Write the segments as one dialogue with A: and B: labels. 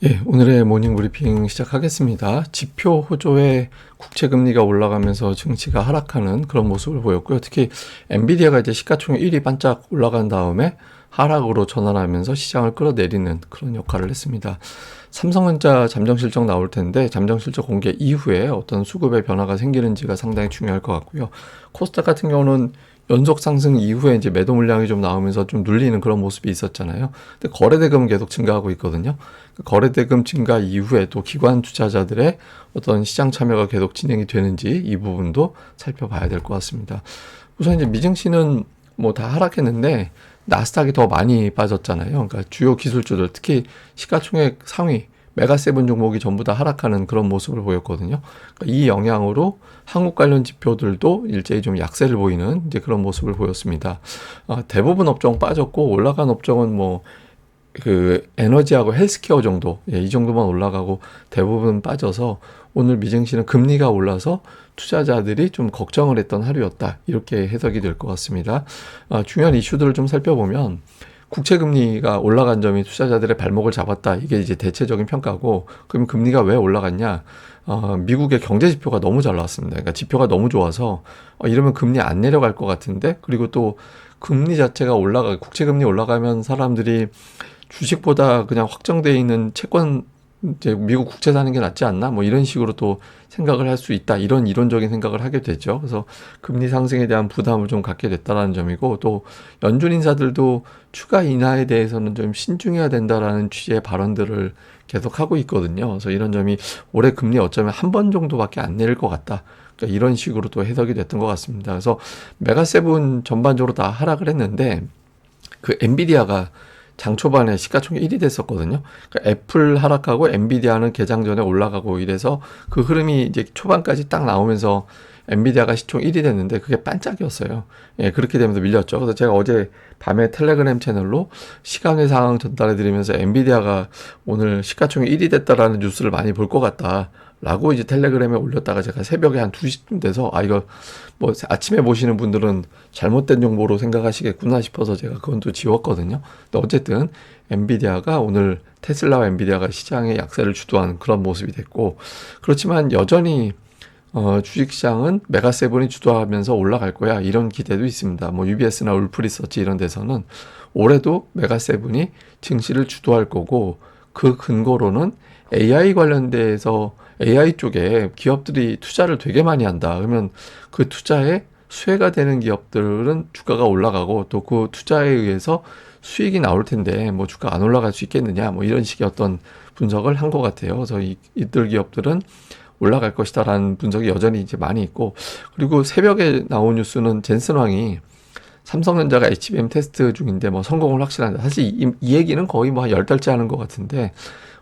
A: 예, 오늘의 모닝 브리핑 시작하겠습니다. 지표 호조의 국채 금리가 올라가면서 증시가 하락하는 그런 모습을 보였고요. 특히 엔비디아가 이제 시가총액 1위 반짝 올라간 다음에 하락으로 전환하면서 시장을 끌어내리는 그런 역할을 했습니다. 삼성전자 잠정 실적 나올 텐데 잠정 실적 공개 이후에 어떤 수급의 변화가 생기는지가 상당히 중요할 것 같고요. 코스닥 같은 경우는 연속 상승 이후에 이제 매도 물량이 좀 나오면서 좀 눌리는 그런 모습이 있었잖아요. 근데 거래대금은 계속 증가하고 있거든요. 거래대금 증가 이후에 또 기관 투자자들의 어떤 시장 참여가 계속 진행이 되는지 이 부분도 살펴봐야 될 것 같습니다. 우선 이제 미증시는 뭐 다 하락했는데 나스닥이 더 많이 빠졌잖아요. 그러니까 주요 기술주들 특히 시가총액 상위 메가세븐 종목이 전부 다 하락하는 그런 모습을 보였거든요. 그러니까 이 영향으로 한국 관련 지표들도 일제히 좀 약세를 보이는 이제 그런 모습을 보였습니다. 대부분 업종 빠졌고 올라간 업종은 뭐 그 에너지하고 헬스케어 정도, 이 정도만 올라가고 대부분 빠져서 오늘 미증시는 금리가 올라서 투자자들이 좀 걱정을 했던 하루였다. 이렇게 해석이 될 것 같습니다. 중요한 이슈들을 좀 살펴보면 국채 금리가 올라간 점이 투자자들의 발목을 잡았다. 이게 이제 대체적인 평가고, 그럼 금리가 왜 올라갔냐? 미국의 경제 지표가 너무 잘 나왔습니다. 그러니까 지표가 너무 좋아서 이러면 금리 안 내려갈 것 같은데, 그리고 또 금리 자체가 국채 금리 올라가면 사람들이 주식보다 그냥 확정되어 있는 채권, 이제 미국 국채 사는 게 낫지 않나? 뭐 이런 식으로 또 생각을 할 수 있다. 이런 이론적인 생각을 하게 되죠. 그래서 금리 상승에 대한 부담을 좀 갖게 됐다라는 점이고, 또 연준 인사들도 추가 인하에 대해서는 좀 신중해야 된다라는 취지의 발언들을 계속 하고 있거든요. 그래서 이런 점이 올해 금리 어쩌면 한 번 정도밖에 안 내릴 것 같다. 그러니까 이런 식으로 또 해석이 됐던 것 같습니다. 그래서 메가세븐 전반적으로 다 하락을 했는데, 그 엔비디아가 장 초반에 시가총액 1위 됐었거든요. 그러니까 애플 하락하고 엔비디아는 개장 전에 올라가고 이래서 그 흐름이 이제 초반까지 딱 나오면서 엔비디아가 시총 1위 됐는데 그게 반짝이었어요. 예, 그렇게 되면서 밀렸죠. 그래서 제가 어제 밤에 텔레그램 채널로 시간의 상황 전달해 드리면서 엔비디아가 오늘 시가총액 1위 됐다라는 뉴스를 많이 볼 것 같다. 라고 이제 텔레그램에 올렸다가 제가 새벽에 한 2시쯤 돼서 이거 뭐 아침에 보시는 분들은 잘못된 정보로 생각하시겠구나 싶어서 제가 그건 또 지웠거든요. 근데 어쨌든 엔비디아가 오늘 테슬라와 엔비디아가 시장의 약세를 주도하는 그런 모습이 됐고, 그렇지만 여전히 주식시장은 메가세븐이 주도하면서 올라갈 거야 이런 기대도 있습니다. 뭐 UBS나 울프리서치 이런 데서는 올해도 메가세븐이 증시를 주도할 거고, 그 근거로는 AI 관련돼서 AI 쪽에 기업들이 투자를 되게 많이 한다. 그러면 그 투자에 수혜가 되는 기업들은 주가가 올라가고, 또 그 투자에 의해서 수익이 나올 텐데 뭐 주가 안 올라갈 수 있겠느냐, 뭐 이런 식의 어떤 분석을 한 것 같아요. 그래서 이들 기업들은 올라갈 것이다라는 분석이 여전히 이제 많이 있고, 그리고 새벽에 나온 뉴스는 젠슨 왕이 삼성전자가 HBM 테스트 중인데 뭐 성공을 확실한다. 사실 이 얘기는 거의 뭐 한 10달째 하는 것 같은데,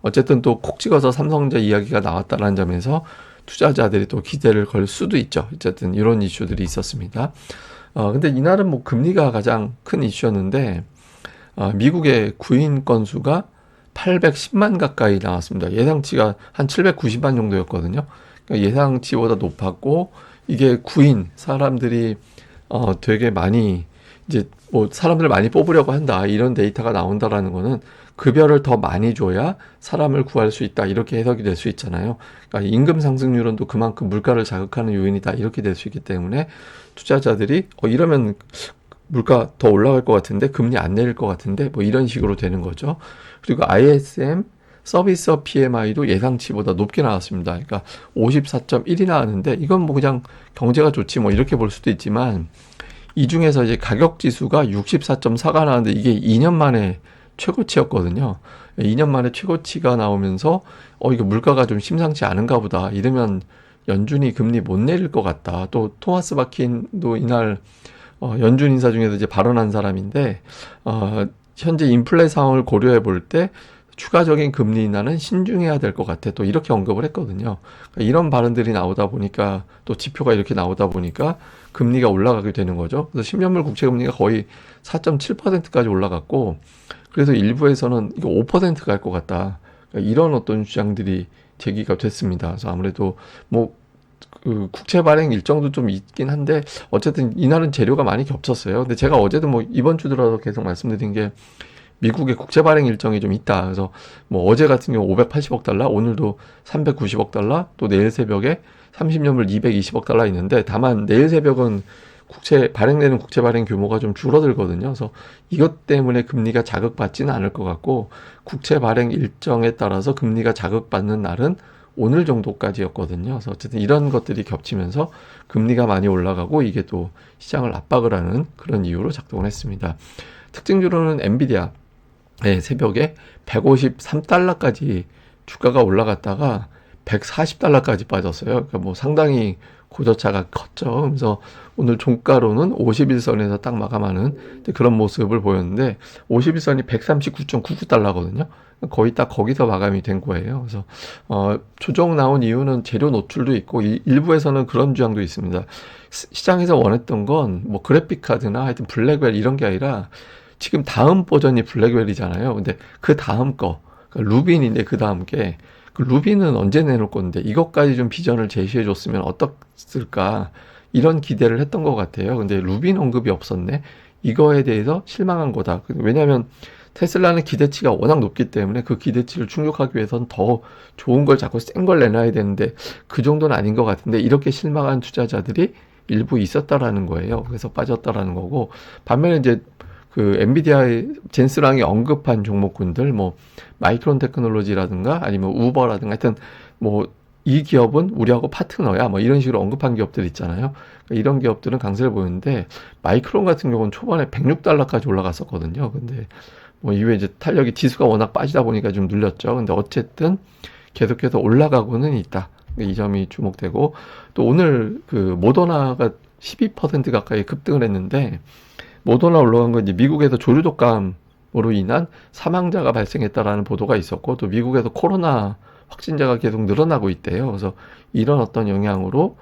A: 어쨌든 또 콕 찍어서 삼성전자 이야기가 나왔다는 점에서 투자자들이 또 기대를 걸 수도 있죠. 어쨌든 이런 이슈들이 있었습니다. 근데 이날은 뭐 금리가 가장 큰 이슈였는데, 미국의 구인 건수가 810만 가까이 나왔습니다. 예상치가 한 790만 정도였거든요. 그러니까 예상치보다 높았고, 이게 구인 사람들이 되게 많이 이제 뭐 사람들을 많이 뽑으려고 한다 이런 데이터가 나온다라는 거는 급여를 더 많이 줘야 사람을 구할 수 있다 이렇게 해석이 될 수 있잖아요. 그러니까 임금 상승률은 또 그만큼 물가를 자극하는 요인이다 이렇게 될 수 있기 때문에 투자자들이 이러면 물가 더 올라갈 것 같은데 금리 안 내릴 것 같은데 뭐 이런 식으로 되는 거죠. 그리고 ISM 서비스 PMI도 예상치보다 높게 나왔습니다. 그러니까 54.1이 나왔는데 이건 뭐 그냥 경제가 좋지 뭐 이렇게 볼 수도 있지만, 이 중에서 이제 가격 지수가 64.4가 나왔는데 이게 2년 만에 최고치였거든요. 2년 만에 최고치가 나오면서 이거 물가가 좀 심상치 않은가 보다. 이러면 연준이 금리 못 내릴 것 같다. 또 토마스 바킨도 이날 연준 인사 중에서 이제 발언한 사람인데, 현재 인플레 상황을 고려해 볼 때 추가적인 금리 인하는 신중해야 될 것 같아. 또 이렇게 언급을 했거든요. 그러니까 이런 발언들이 나오다 보니까, 또 지표가 이렇게 나오다 보니까 금리가 올라가게 되는 거죠. 그래서 10년물 국채 금리가 거의 4.7%까지 올라갔고, 그래서 일부에서는 이거 5%갈 것 같다. 그러니까 이런 어떤 주장들이 제기가 됐습니다. 그래서 아무래도 뭐 그 국채 발행 일정도 좀 있긴 한데, 어쨌든 이날은 재료가 많이 겹쳤어요. 근데 제가 어제도 뭐 이번 주 들어서 계속 말씀드린 게, 미국의 국채 발행 일정이 좀 있다. 그래서 뭐 어제 같은 경우 580억 달러, 오늘도 390억 달러, 또 내일 새벽에 30년물 220억 달러 있는데, 다만 내일 새벽은 발행되는 국채 발행 규모가 좀 줄어들거든요. 그래서 이것 때문에 금리가 자극받지는 않을 것 같고, 국채 발행 일정에 따라서 금리가 자극받는 날은 오늘 정도까지였거든요. 그래서 어쨌든 이런 것들이 겹치면서 금리가 많이 올라가고, 이게 또 시장을 압박을 하는 그런 이유로 작동을 했습니다. 특징주로는 엔비디아, 새벽에 153달러까지 주가가 올라갔다가 140달러까지 빠졌어요. 그러니까 뭐 상당히 고저차가 컸죠. 그래서 오늘 종가로는 51선에서 딱 마감하는 그런 모습을 보였는데, 51선이 139.99달러거든요. 거의 딱 거기서 마감이 된 거예요. 그래서 조정 나온 이유는 재료 노출도 있고, 일부에서는 그런 주장도 있습니다. 시장에서 원했던 건 뭐 그래픽 카드나 하여튼 블랙웰 이런 게 아니라, 지금 다음 버전이 블랙웰이잖아요. 근데 그 다음 거, 그러니까 루빈인데 그 다음 게, 그 루빈은 언제 내놓을 건데 이것까지 좀 비전을 제시해 줬으면 어떻을까, 이런 기대를 했던 것 같아요. 근데 루빈 언급이 없었네. 이거에 대해서 실망한 거다. 왜냐하면 테슬라는 기대치가 워낙 높기 때문에 그 기대치를 충족하기 위해서는 더 좋은 걸 자꾸 센 걸 내놔야 되는데, 그 정도는 아닌 것 같은데 이렇게 실망한 투자자들이 일부 있었다라는 거예요. 그래서 빠졌다라는 거고, 반면에 이제 그 엔비디아의 젠스랑이 언급한 종목군들, 뭐 마이크론 테크놀로지라든가 아니면 우버라든가, 하여튼 뭐 이 기업은 우리하고 파트너야, 뭐 이런 식으로 언급한 기업들 있잖아요. 그러니까 이런 기업들은 강세를 보였는데, 마이크론 같은 경우는 초반에 106달러까지 올라갔었거든요. 근데 뭐 이후에 이제 탄력이 지수가 워낙 빠지다 보니까 좀 눌렸죠. 근데 어쨌든 계속해서 올라가고는 있다. 이 점이 주목되고, 또 오늘 그 모더나가 12% 가까이 급등을 했는데, 모더나 올라간 건 이제 미국에서 조류 독감으로 인한 사망자가 발생했다라는 보도가 있었고, 또 미국에서 코로나 확진자가 계속 늘어나고 있대요. 그래서 이런 어떤 영향으로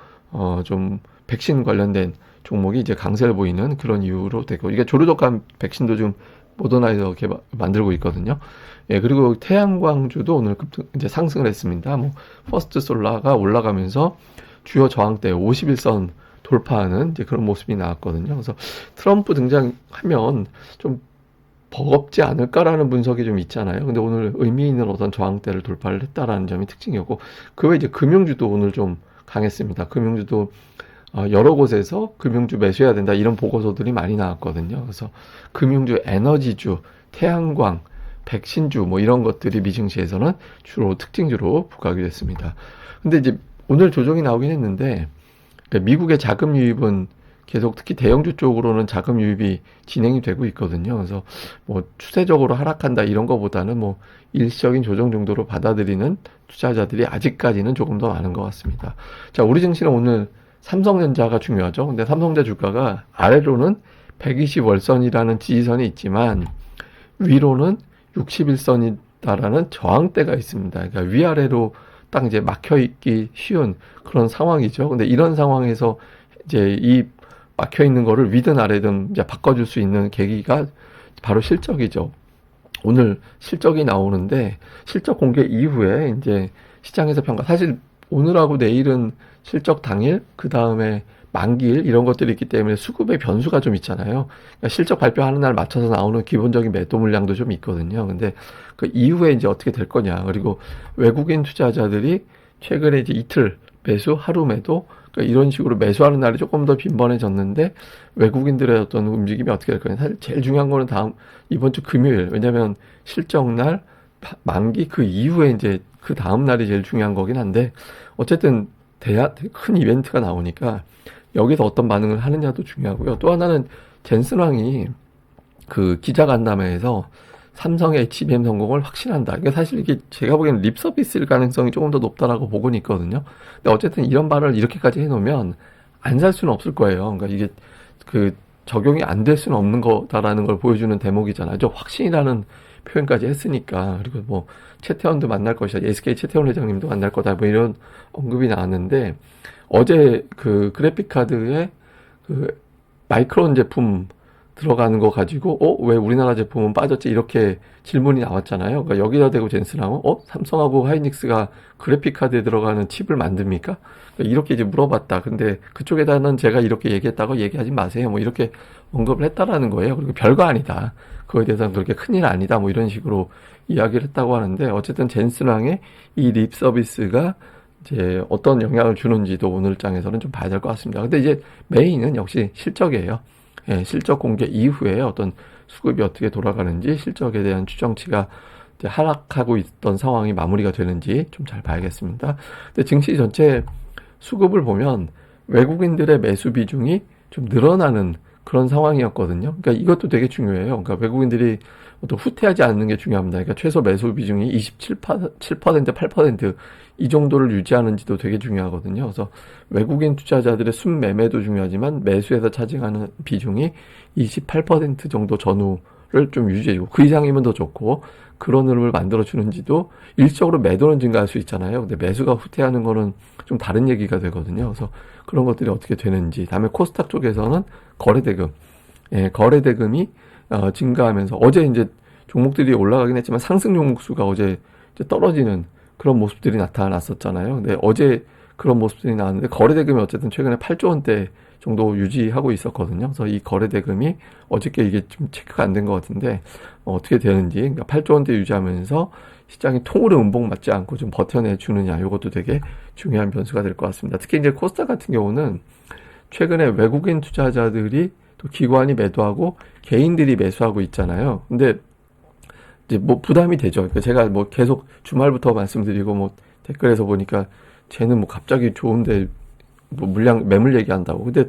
A: 좀 백신 관련된 종목이 이제 강세를 보이는 그런 이유로 되고, 이게 조류 독감 백신도 좀 모더나에서 만들고 있거든요. 예, 그리고 태양광주도 오늘 이제 상승을 했습니다. 뭐 퍼스트 솔라가 올라가면서 주요 저항대 51선 돌파하는 이제 그런 모습이 나왔거든요. 그래서 트럼프 등장하면 좀 버겁지 않을까라는 분석이 좀 있잖아요. 근데 오늘 의미 있는 어떤 저항대를 돌파를 했다라는 점이 특징이었고, 그 외에 이제 금융주도 오늘 좀 강했습니다. 금융주도 여러 곳에서 금융주 매수해야 된다 이런 보고서들이 많이 나왔거든요. 그래서 금융주, 에너지주, 태양광, 백신주 뭐 이런 것들이 미증시에서는 주로 특징주로 부각이 됐습니다. 근데 이제 오늘 조정이 나오긴 했는데, 그러니까 미국의 자금 유입은 계속, 특히 대형주 쪽으로는 자금 유입이 진행이 되고 있거든요. 그래서 뭐 추세적으로 하락한다 이런 거보다는 뭐 일시적인 조정 정도로 받아들이는 투자자들이 아직까지는 조금 더 많은 것 같습니다. 자, 우리 증시는 오늘 삼성전자가 중요하죠. 근데 삼성전자 주가가 아래로는 120월선이라는 지지선이 있지만 위로는 61선이다라는 저항대가 있습니다. 그러니까 위아래로 딱 이제 막혀 있기 쉬운 그런 상황이죠. 근데 이런 상황에서 이제 이 막혀 있는 거를 위든 아래든 이제 바꿔줄 수 있는 계기가 바로 실적이죠. 오늘 실적이 나오는데, 실적 공개 이후에 이제 시장에서 평가, 사실 오늘하고 내일은 실적 당일, 그 다음에 만기일 이런 것들이 있기 때문에 수급의 변수가 좀 있잖아요. 그러니까 실적 발표하는 날 맞춰서 나오는 기본적인 매도 물량도 좀 있거든요. 근데 그 이후에 이제 어떻게 될 거냐. 그리고 외국인 투자자들이 최근에 이제 이틀 매수, 하루 매도, 그러니까 이런 식으로 매수하는 날이 조금 더 빈번해졌는데, 외국인들의 어떤 움직임이 어떻게 될 거냐. 사실 제일 중요한 거는 이번 주 금요일. 왜냐면 실적날, 만기 그 이후에 이제 그 다음 날이 제일 중요한 거긴 한데, 어쨌든 큰 이벤트가 나오니까 여기서 어떤 반응을 하느냐도 중요하고요. 또 하나는 젠슨왕이 그 기자간담회에서 삼성의 HBM 성공을 확신한다. 이게 사실 이게 제가 보기에는 립 서비스일 가능성이 조금 더 높다라고 보고는 있거든요. 근데 어쨌든 이런 발언을 이렇게까지 해놓으면 안 살 수는 없을 거예요. 그러니까 이게 그 적용이 안 될 수는 없는 거다라는 걸 보여주는 대목이잖아요. 저 확신이라는 표현까지 했으니까. 그리고 뭐 최태원도 만날 것이다. SK 최태원 회장님도 만날 거다. 뭐 이런 언급이 나왔는데, 어제 그 그래픽 카드에 그 마이크론 제품 들어가는 거 가지고 왜 우리나라 제품은 빠졌지, 이렇게 질문이 나왔잖아요. 그러니까 여기다 대고 젠슨하고 삼성하고 하이닉스가 그래픽 카드에 들어가는 칩을 만듭니까? 그러니까 이렇게 이제 물어봤다. 근데 그쪽에다는 제가 이렇게 얘기했다고 얘기하지 마세요. 뭐 이렇게 언급을 했다라는 거예요. 그리고 별거 아니다. 그거에 대해서는 그렇게 큰일 아니다 뭐 이런 식으로 이야기를 했다고 하는데, 어쨌든 젠슨왕의 이 립 서비스가 이제 어떤 영향을 주는지도 오늘 장에서는 좀 봐야 될 것 같습니다. 근데 이제 메인은 역시 실적이에요. 예, 실적 공개 이후에 어떤 수급이 어떻게 돌아가는지, 실적에 대한 추정치가 이제 하락하고 있던 상황이 마무리가 되는지 좀 잘 봐야겠습니다. 근데 증시 전체 수급을 보면 외국인들의 매수 비중이 좀 늘어나는 그런 상황이었거든요. 그러니까 이것도 되게 중요해요. 그러니까 외국인들이 또 후퇴하지 않는 게 중요합니다. 그러니까 최소 매수 비중이 27%, 8%이 정도를 유지하는지도 되게 중요하거든요. 그래서 외국인 투자자들의 순매매도 중요하지만 매수에서 차지하는 비중이 28% 정도 전후를 좀 유지해주고, 그 이상이면 더 좋고, 그런 흐름을 만들어주는지도, 일적으로 매도는 증가할 수 있잖아요. 근데 매수가 후퇴하는 거는 좀 다른 얘기가 되거든요. 그래서 그런 것들이 어떻게 되는지. 다음에 코스닥 쪽에서는 거래대금, 예, 거래대금이 증가하면서, 어제 이제 종목들이 올라가긴 했지만 상승 종목 수가 어제 이제 떨어지는 그런 모습들이 나타났었잖아요. 근데 어제 그런 모습들이 나왔는데, 거래대금이 어쨌든 최근에 8조 원대 정도 유지하고 있었거든요. 그래서 이 거래대금이 어저께 이게 좀 체크가 안 된 것 같은데, 어떻게 되는지, 그러니까 8조 원대 유지하면서 시장이 통으로 음봉 맞지 않고 좀 버텨내 주느냐, 이것도 되게 중요한 변수가 될 것 같습니다. 특히 이제 코스닥 같은 경우는 최근에 외국인 투자자들이 또 기관이 매도하고 개인들이 매수하고 있잖아요. 근데 이제 뭐 부담이 되죠. 그러니까 제가 뭐 계속 주말부터 말씀드리고, 뭐 댓글에서 보니까 쟤는 뭐 갑자기 좋은데 뭐 매물 얘기한다고. 근데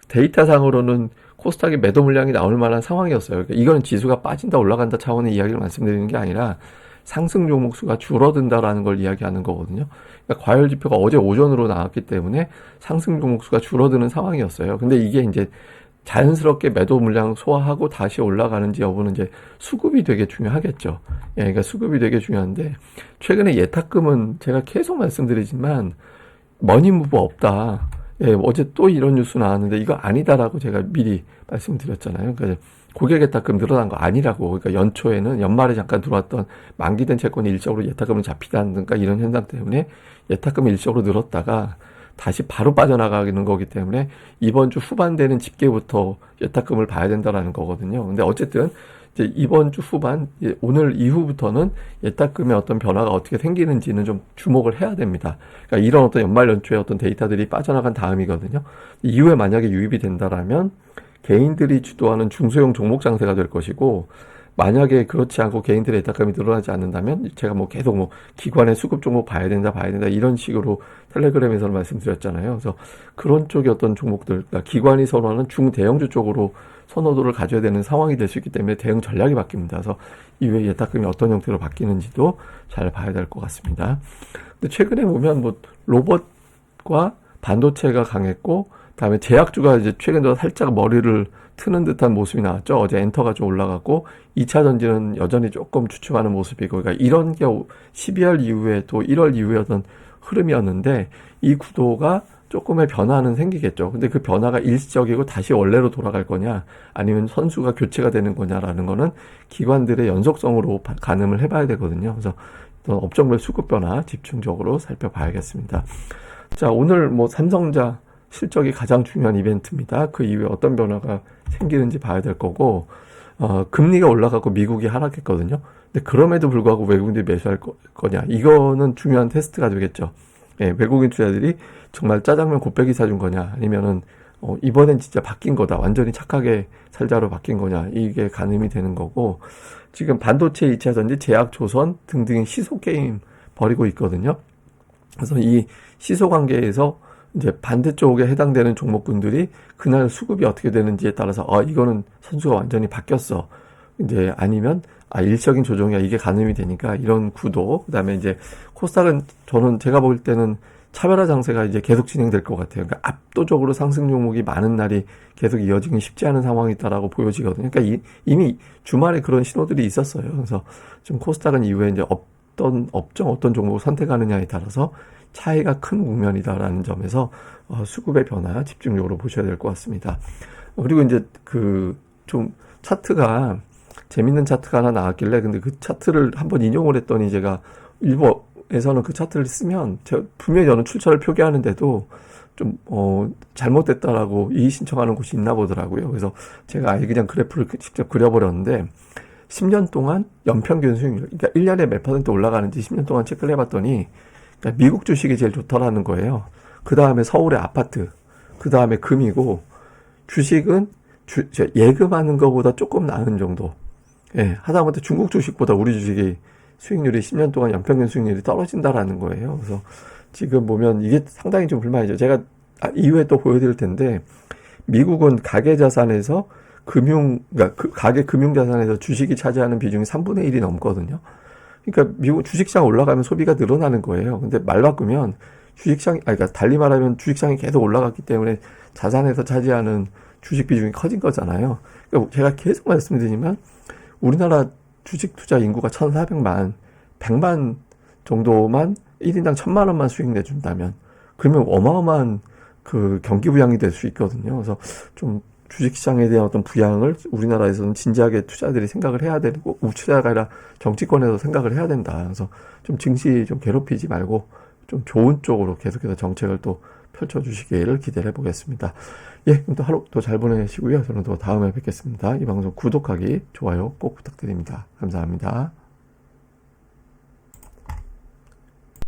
A: 데이터상으로는 코스닥의 매도 물량이 나올 만한 상황이었어요. 그러니까 이거는 지수가 빠진다 올라간다 차원의 이야기를 말씀드리는 게 아니라 상승 종목 수가 줄어든다라는 걸 이야기하는 거거든요. 그러니까 과열 지표가 어제 오전으로 나왔기 때문에 상승 종목 수가 줄어드는 상황이었어요. 근데 이게 이제 자연스럽게 매도 물량 소화하고 다시 올라가는지 여부는 이제 수급이 되게 중요하겠죠. 예, 그러니까 수급이 되게 중요한데, 최근에 예탁금은 제가 계속 말씀드리지만 머니무브 없다. 예, 어제 또 이런 뉴스 나왔는데 이거 아니다라고 제가 미리 말씀드렸잖아요. 그러니까 고객 예탁금 늘어난 거 아니라고. 그러니까 연초에는 연말에 잠깐 들어왔던 만기된 채권이 일적으로 예탁금을 잡히다든가 이런 현상 때문에 예탁금이 일적으로 늘었다가 다시 바로 빠져나가는 거기 때문에 이번 주 후반 되는 집계부터 예탁금을 봐야 된다라는 거거든요. 근데 어쨌든 이제 이번 주 후반, 오늘 이후부터는 예탁금의 어떤 변화가 어떻게 생기는지는 좀 주목을 해야 됩니다. 그러니까 이런 어떤 연말 연초에 어떤 데이터들이 빠져나간 다음이거든요. 이후에 만약에 유입이 된다라면 개인들이 주도하는 중소형 종목 장세가 될 것이고, 만약에 그렇지 않고 개인들의 예탁금이 늘어나지 않는다면 제가 뭐 계속 뭐 기관의 수급 종목 봐야 된다 이런 식으로 텔레그램에서 말씀드렸잖아요. 그래서 그런 쪽의 어떤 종목들, 그러니까 기관이 선호하는 중대형주 쪽으로 선호도를 가져야 되는 상황이 될 수 있기 때문에 대응 전략이 바뀝니다. 그래서 이후에 예탁금이 어떤 형태로 바뀌는지도 잘 봐야 될 것 같습니다. 근데 최근에 보면 뭐 로봇과 반도체가 강했고, 다음에 제약주가 이제 최근 들어 살짝 머리를 트는 듯한 모습이 나왔죠. 어제 엔터가 좀 올라갔고, 2차 전지는 여전히 조금 주춤하는 모습이고, 그러니까 이런 게 12월 이후에 또 1월 이후에 어떤 흐름이었는데, 이 구도가 조금의 변화는 생기겠죠. 근데 그 변화가 일시적이고 다시 원래로 돌아갈 거냐, 아니면 선수가 교체가 되는 거냐라는 거는 기관들의 연속성으로 가늠을 해봐야 되거든요. 그래서 업종별 수급 변화 집중적으로 살펴봐야겠습니다. 자, 오늘 뭐 삼성자 실적이 가장 중요한 이벤트입니다. 그 이후에 어떤 변화가 생기는지 봐야 될 거고, 금리가 올라가고 미국이 하락했거든요. 근데 그럼에도 불구하고 외국인들이 매수할 거냐, 이거는 중요한 테스트가 되겠죠. 예, 외국인 투자들이 정말 짜장면 곱빼기 사준 거냐, 아니면은 이번엔 진짜 바뀐 거다, 완전히 착하게 살자로 바뀐 거냐, 이게 가늠이 되는 거고, 지금 반도체, 2차 전지, 제약, 조선 등등의 시소 게임 벌이고 있거든요. 그래서 이 시소 관계에서 이제 반대쪽에 해당되는 종목군들이 그날 수급이 어떻게 되는지에 따라서 이거는 선수가 완전히 바뀌었어, 이제 아니면 일적인 조정이야, 이게 가늠이 되니까 이런 구도. 그다음에 이제 코스닥은 제가 볼 때는 차별화 장세가 이제 계속 진행될 것 같아요. 그러니까 압도적으로 상승 종목이 많은 날이 계속 이어지기 쉽지 않은 상황이 있다라고 보여지거든요. 그러니까 이미 주말에 그런 신호들이 있었어요. 그래서 지금 코스닥은 이후에 이제 어떤 업종, 어떤 종목을 선택하느냐에 따라서 차이가 큰 국면이다라는 점에서 수급의 변화 집중적으로 보셔야 될 것 같습니다. 그리고 이제 좀 차트가 재밌는 차트가 하나 나왔길래, 근데 그 차트를 한번 인용을 했더니 제가 일부 미국에서는 그 차트를 쓰면 분명히 저는 출처를 표기하는데도 좀 잘못됐다라고 이의 신청하는 곳이 있나 보더라고요. 그래서 제가 아예 그냥 그래프를 직접 그려버렸는데 10년 동안 연평균 수익률, 그러니까 1년에 몇 퍼센트 올라가는지 10년 동안 체크를 해봤더니 그러니까 미국 주식이 제일 좋더라는 거예요. 그 다음에 서울의 아파트, 그 다음에 금이고 주식은 예금하는 것보다 조금 나은 정도. 예, 하다못해 중국 주식보다 우리 주식이 수익률이 10년 동안 연평균 수익률이 떨어진다라는 거예요. 그래서 지금 보면 이게 상당히 좀 불만이죠. 제가 이후에 또 보여드릴 텐데 미국은 가계 자산에서 그러니까 가계 금융 자산에서 주식이 차지하는 비중이 3분의 1이 넘거든요. 그러니까 미국 주식시장 올라가면 소비가 늘어나는 거예요. 근데 말 바꾸면 그러니까 달리 말하면 주식시장이 계속 올라갔기 때문에 자산에서 차지하는 주식 비중이 커진 거잖아요. 그러니까 제가 계속 말씀드리지만 우리나라 주식 투자 인구가 1,400만, 100만 정도만 1인당 1,000만 원만 수익 내준다면 그러면 어마어마한 그 경기 부양이 될 수 있거든요. 그래서 좀 주식시장에 대한 어떤 부양을 우리나라에서는 진지하게 투자들이 생각을 해야 되고, 투자가 아니라 정치권에서 생각을 해야 된다. 그래서 좀 증시 좀 괴롭히지 말고 좀 좋은 쪽으로 계속해서 정책을 또 펼쳐주시기를 기대를 해보겠습니다. 예, 그럼 또 하루 또 잘 보내시고요. 저는 또 다음에 뵙겠습니다. 이 방송 구독하기, 좋아요 꼭 부탁드립니다. 감사합니다.